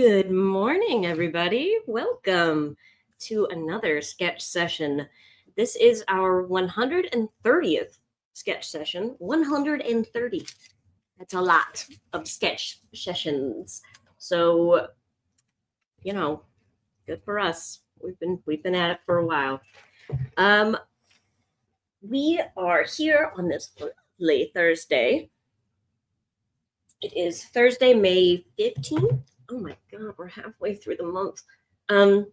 Good morning, everybody. Welcome to another sketch session. This is our 130th sketch session. 130. That's a lot of sketch sessions. So, good for us. We've been at it for a while. We are here on this lovely Thursday. It is Thursday, May 15th. Oh my God, we're halfway through the month. May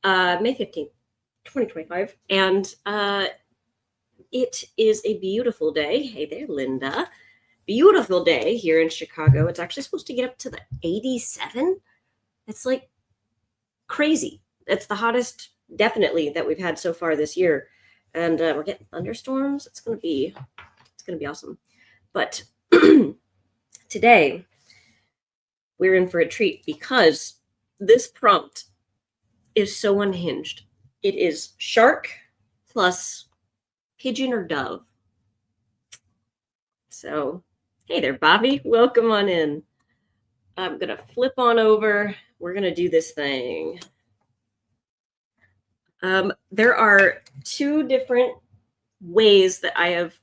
15th, 2025. And it is a beautiful day. Hey there, Linda. Beautiful day here in Chicago. It's actually supposed to get up to the 87. It's like crazy. It's the hottest, definitely, that we've had so far this year. And we're getting thunderstorms. It's gonna be awesome. But today we're in for a treat because this prompt is so unhinged. It is shark plus pigeon or dove. So, hey there, Bobby. Welcome on in. I'm going to flip on over. We're going to do this thing. There are two different ways that I have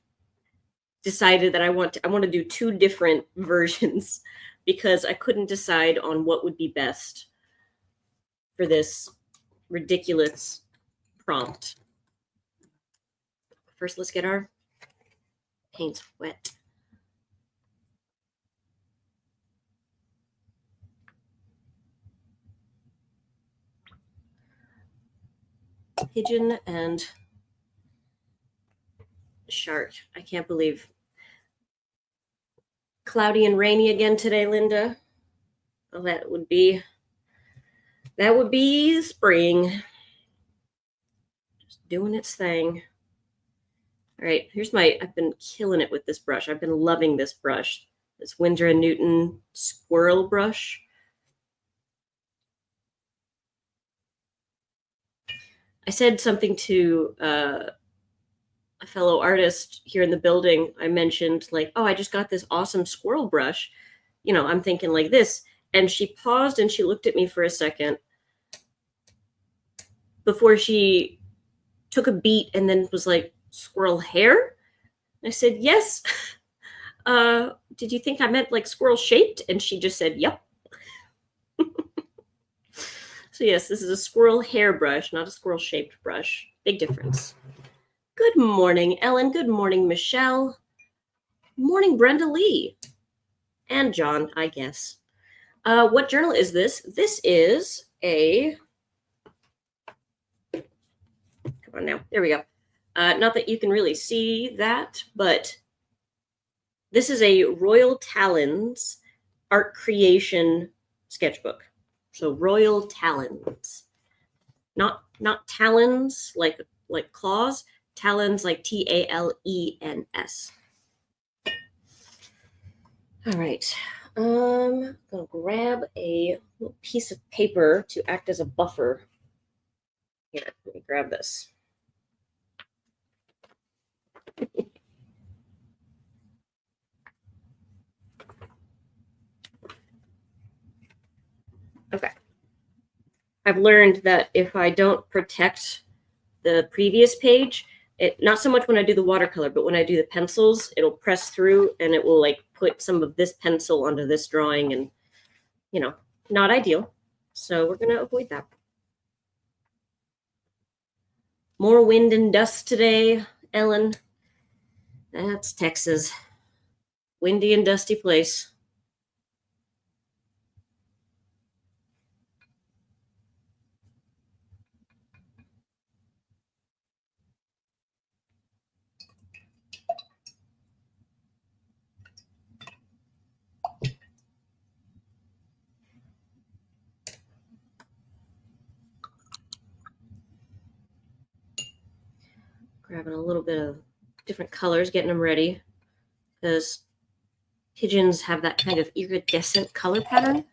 decided that I want to do two different versions because I couldn't decide on what would be best for this ridiculous prompt. First, let's get our paints wet. Pigeon and shark. I can't believe. Cloudy and rainy again today, Linda. Well, that would be spring. Just doing its thing. All right, I've been killing it with this brush. I've been loving this brush. This Winsor & Newton squirrel brush. I said something to a fellow artist here in the building. I mentioned like, oh, I just got this awesome squirrel brush. I'm thinking like this. And she paused and she looked at me for a second before she took a beat and then was like, squirrel hair? I said, yes. Did you think I meant like squirrel shaped? And she just said, yep. So yes, this is a squirrel hair brush, not a squirrel shaped brush. Big difference. Good morning, Ellen. Good morning, Michelle. Morning, Brenda Lee. And John, I guess. What journal is this? This is a... Come on now. There we go. Not that you can really see that, but this is a Royal Talons art creation sketchbook. So Royal Talons. Not talons like claws, talons like Talens. All right. I'm gonna grab a little piece of paper to act as a buffer. Here, let me grab this. Okay. I've learned that if I don't protect the previous page, not so much when I do the watercolor, but when I do the pencils, it'll press through and it will like put some of this pencil onto this drawing and, not ideal. So we're going to avoid that. More wind and dust today, Ellen. That's Texas. Windy and dusty place. Grabbing a little bit of different colors, getting them ready, because pigeons have that kind of iridescent color pattern,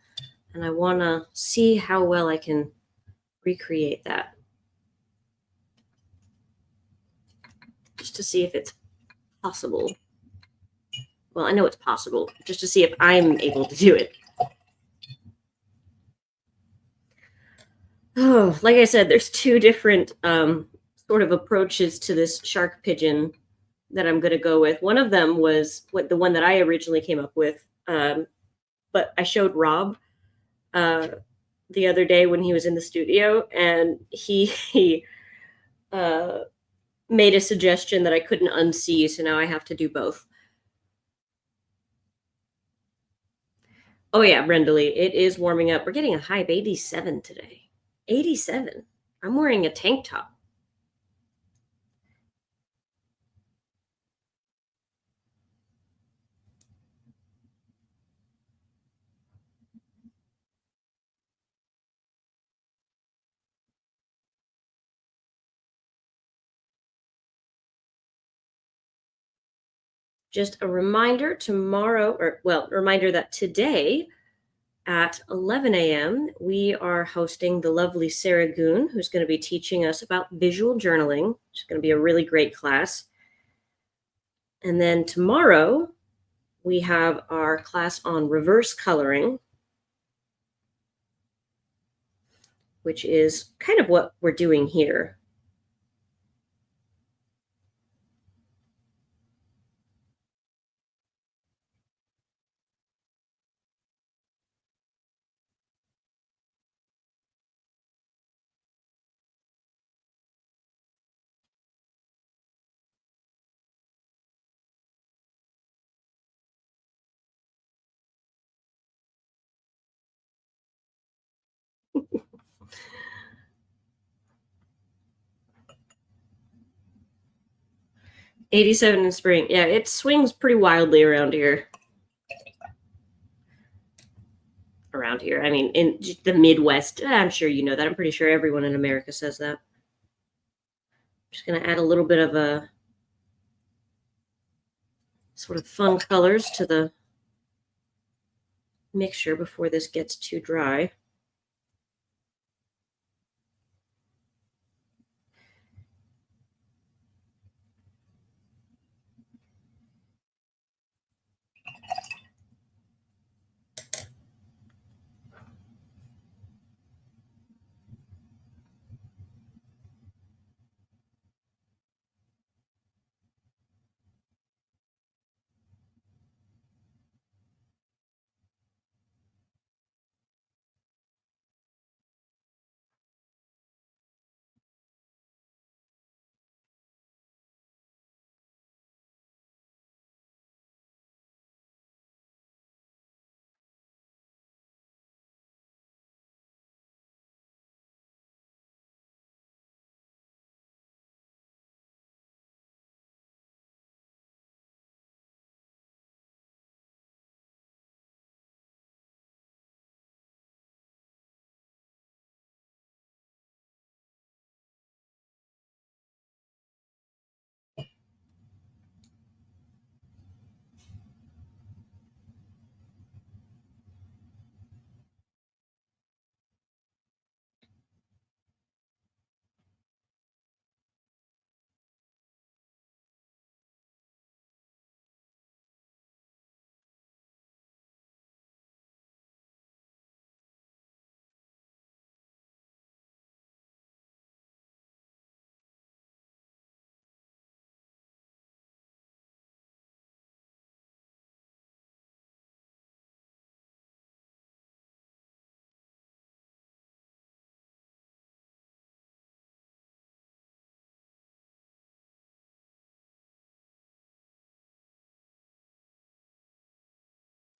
and I want to see how well I can recreate that. Just to see if it's possible. Well, I know it's possible, just to see if I'm able to do it. Oh, like I said, there's two different sort of approaches to this shark pigeon that I'm going to go with. One of them was the one that I originally came up with, but I showed Rob uh, the other day when he was in the studio, and he uh, made a suggestion that I couldn't unsee, so now I have to do both. Oh yeah, Brenda Lee, it is warming up. We're getting a high of 87 today. 87. I'm wearing a tank top. Just a reminder reminder that today at 11 a.m., we are hosting the lovely Sarah Goon, who's going to be teaching us about visual journaling. It's going to be a really great class. And then tomorrow, we have our class on reverse coloring, which is kind of what we're doing here. '87 in spring. Yeah, it swings pretty wildly around here. I mean, in the Midwest. I'm sure you know that. I'm pretty sure everyone in America says that. Just going to add a little bit of a sort of fun colors to the mixture before this gets too dry.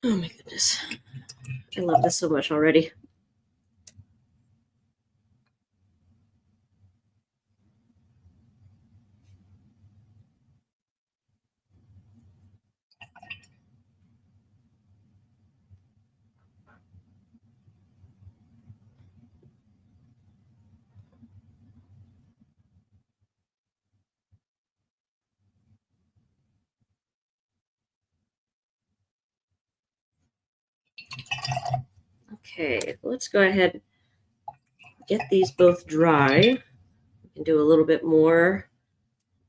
Oh my goodness. I love this so much already. Okay, let's go ahead and get these both dry. We can do a little bit more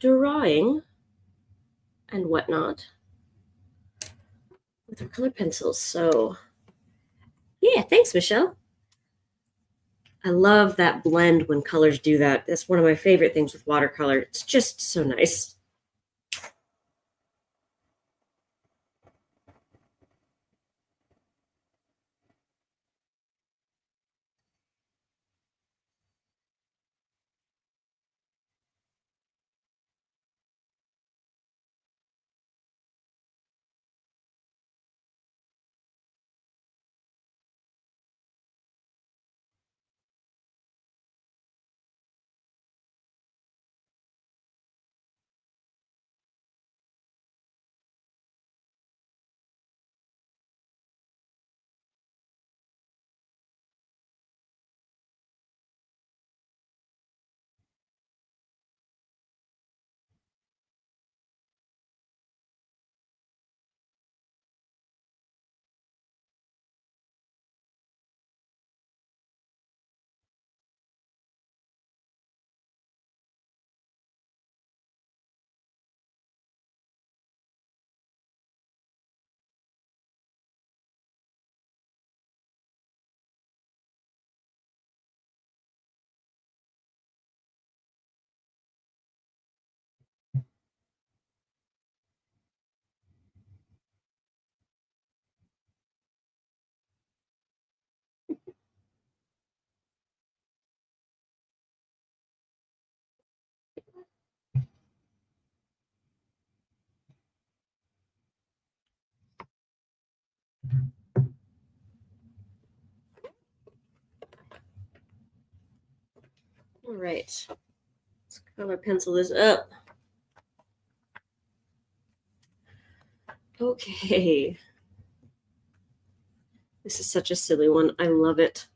drawing and whatnot with our colored pencils. So, yeah, thanks, Michelle. I love that blend when colors do that. That's one of my favorite things with watercolor. It's just so nice. All right. Let's color pencil this up. Okay. This is such a silly one. I love it.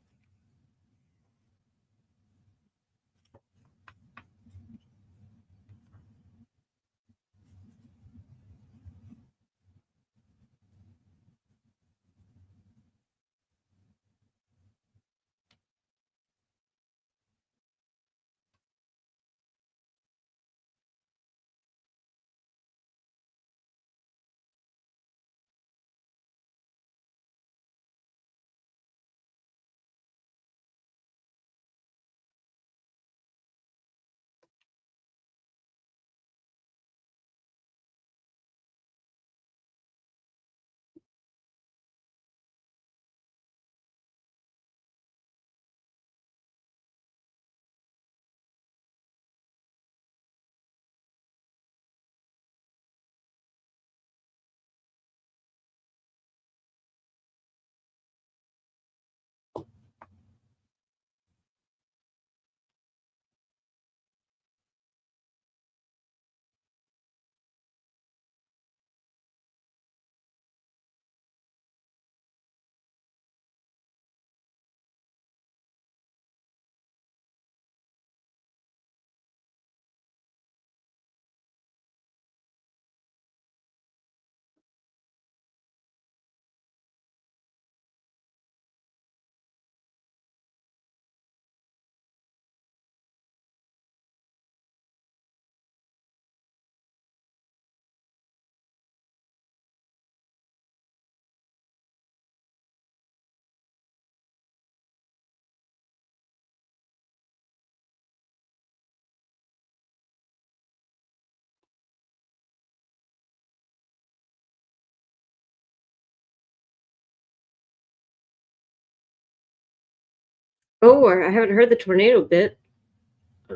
Oh, I haven't heard the tornado bit.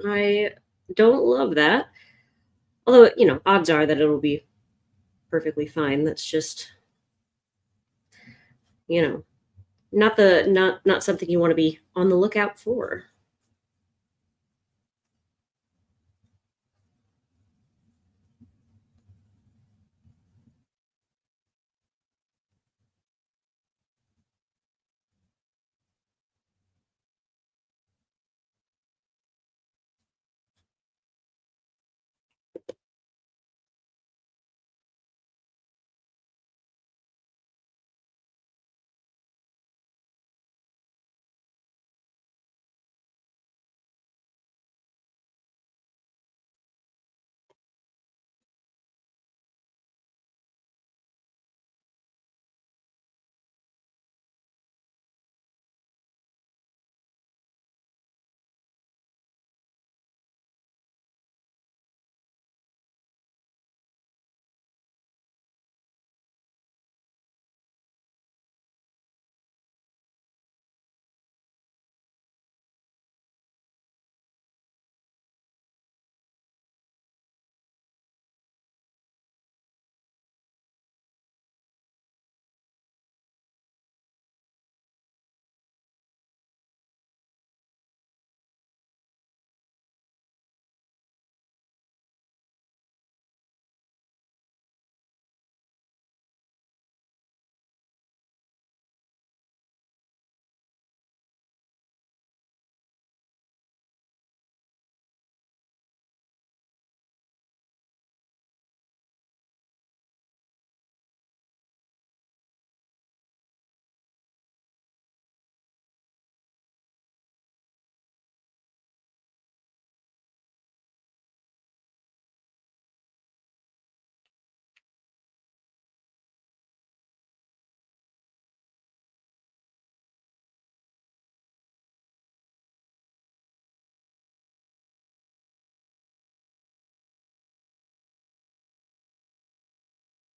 I don't love that. Although, odds are that it'll be perfectly fine. That's just, you know, not something you want to be on the lookout for.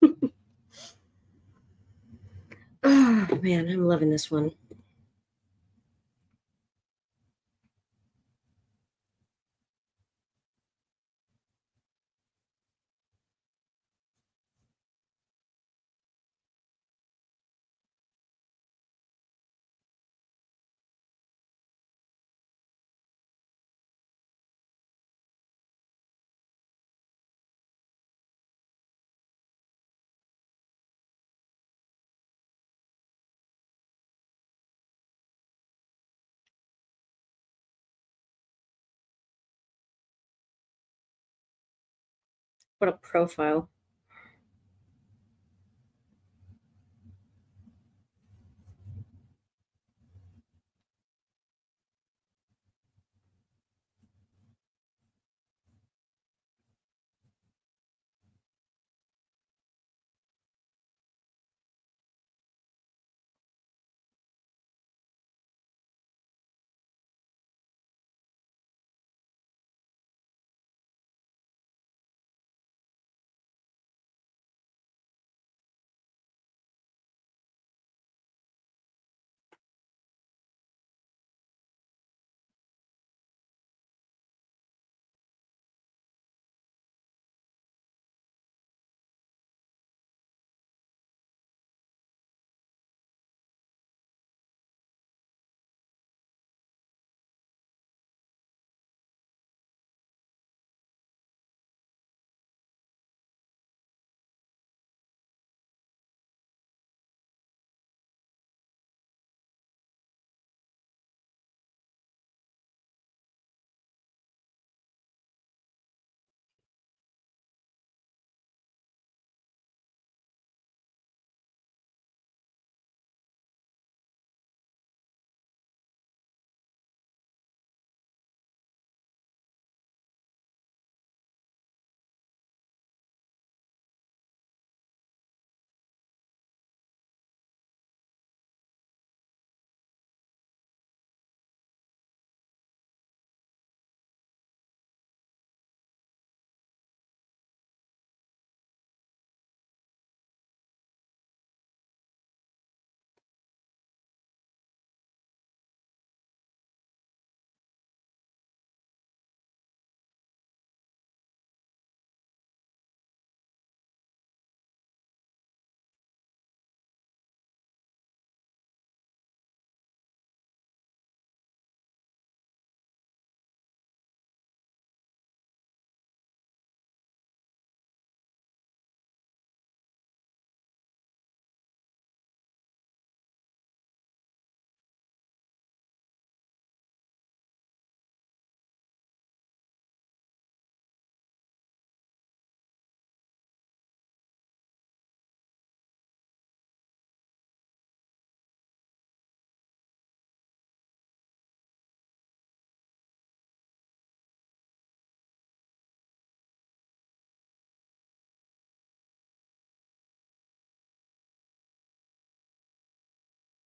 Oh man, I'm loving this one. What a profile.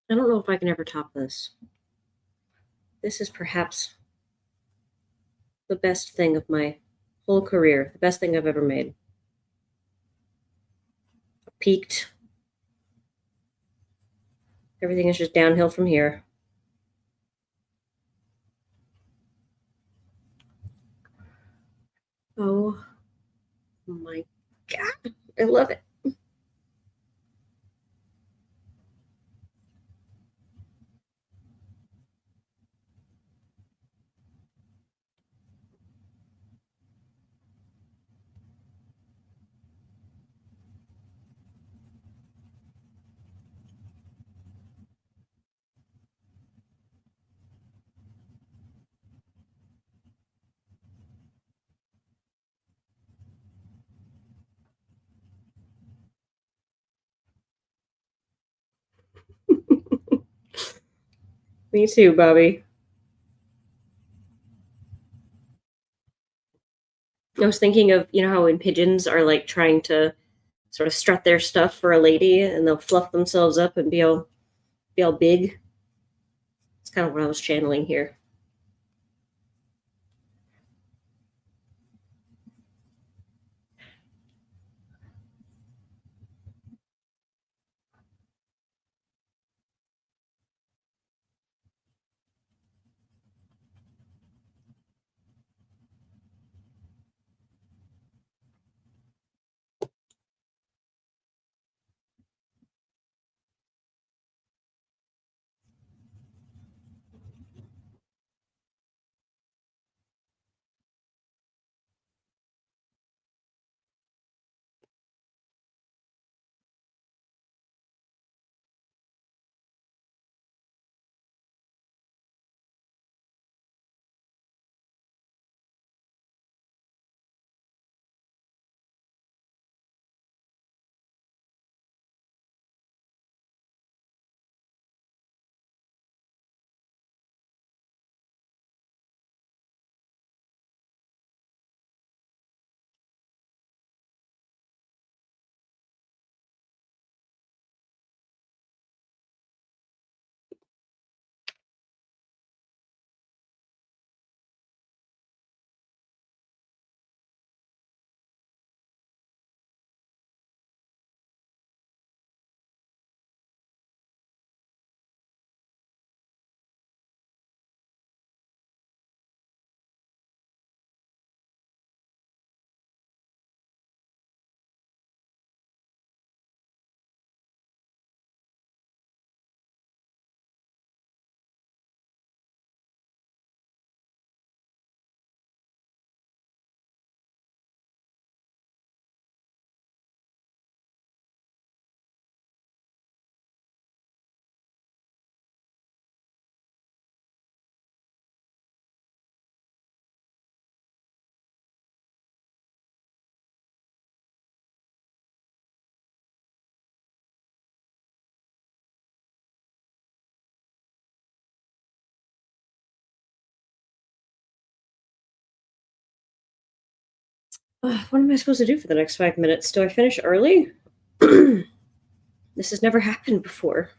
I don't know if I can ever top this. This is perhaps the best thing of my whole career, the best thing I've ever made. Peaked. Everything is just downhill from here. Oh my God. I love it. Me too, Bobby. I was thinking of, how when pigeons are like trying to sort of strut their stuff for a lady and they'll fluff themselves up and be all big. It's kind of what I was channeling here. What am I supposed to do for the next 5 minutes? Do I finish early? This has never happened before.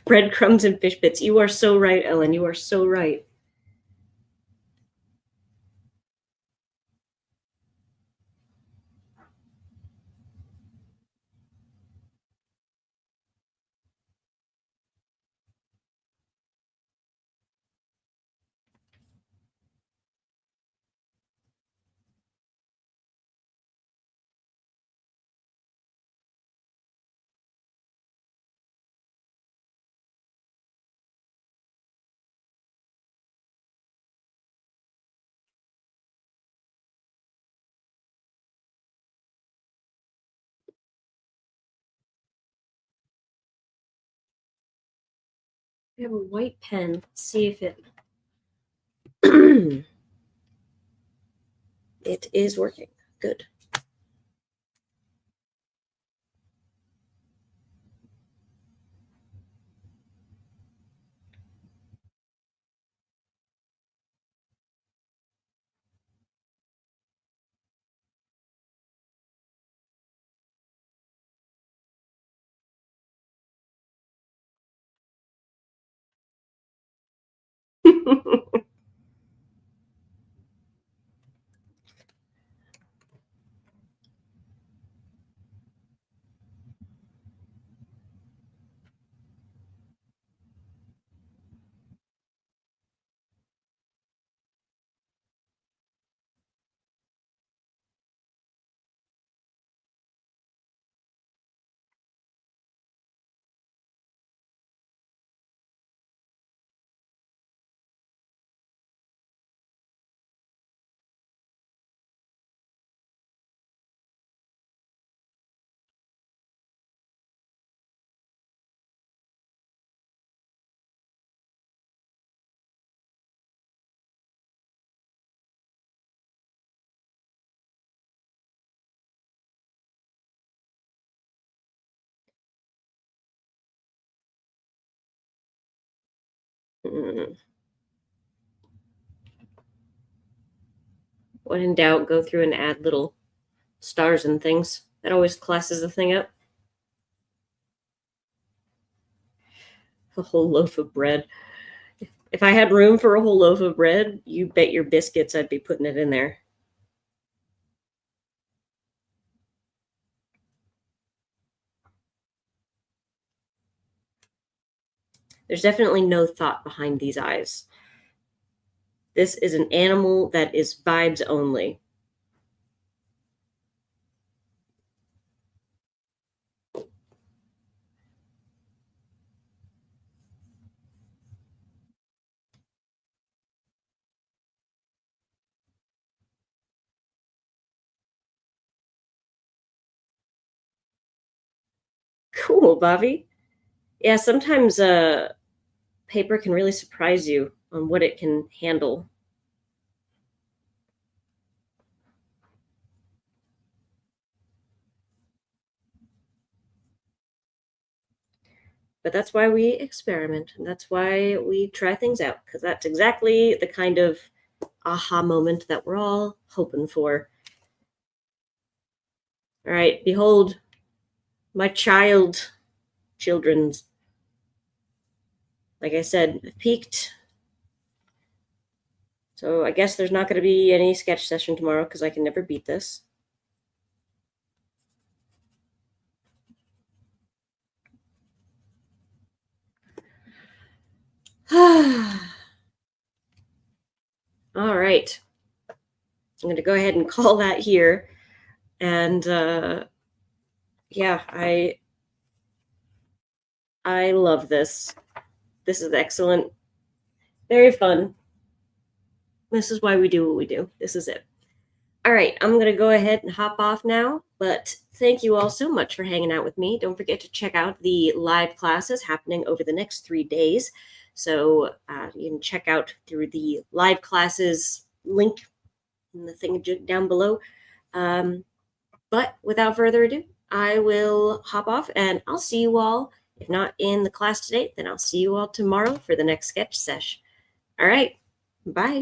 Breadcrumbs and fish bits. You are so right, Ellen. You are so right. We have a white pen. Let's see if it it is working. Good. When in doubt, go through and add little stars and things. That always classes the thing up. A whole loaf of bread. If I had room for a whole loaf of bread, you bet your biscuits I'd be putting it in there. There's definitely no thought behind these eyes. This is an animal that is vibes only. Cool, Bobby. Yeah, sometimes paper can really surprise you on what it can handle. But that's why we experiment, and that's why we try things out, because that's exactly the kind of aha moment that we're all hoping for. All right, behold, my children's. Like I said, I've peaked. So I guess there's not going to be any sketch session tomorrow because I can never beat this. All right. I'm going to go ahead and call that here. And yeah, I love this. This is excellent. Very fun. This is why we do what we do. This is it. All right, I'm going to go ahead and hop off now, but thank you all so much for hanging out with me. Don't forget to check out the live classes happening over the next 3 days. So you can check out through the live classes link in the thing down below. But without further ado, I will hop off and I'll see you all. If not in the class today, then I'll see you all tomorrow for the next sketch sesh. All right, bye.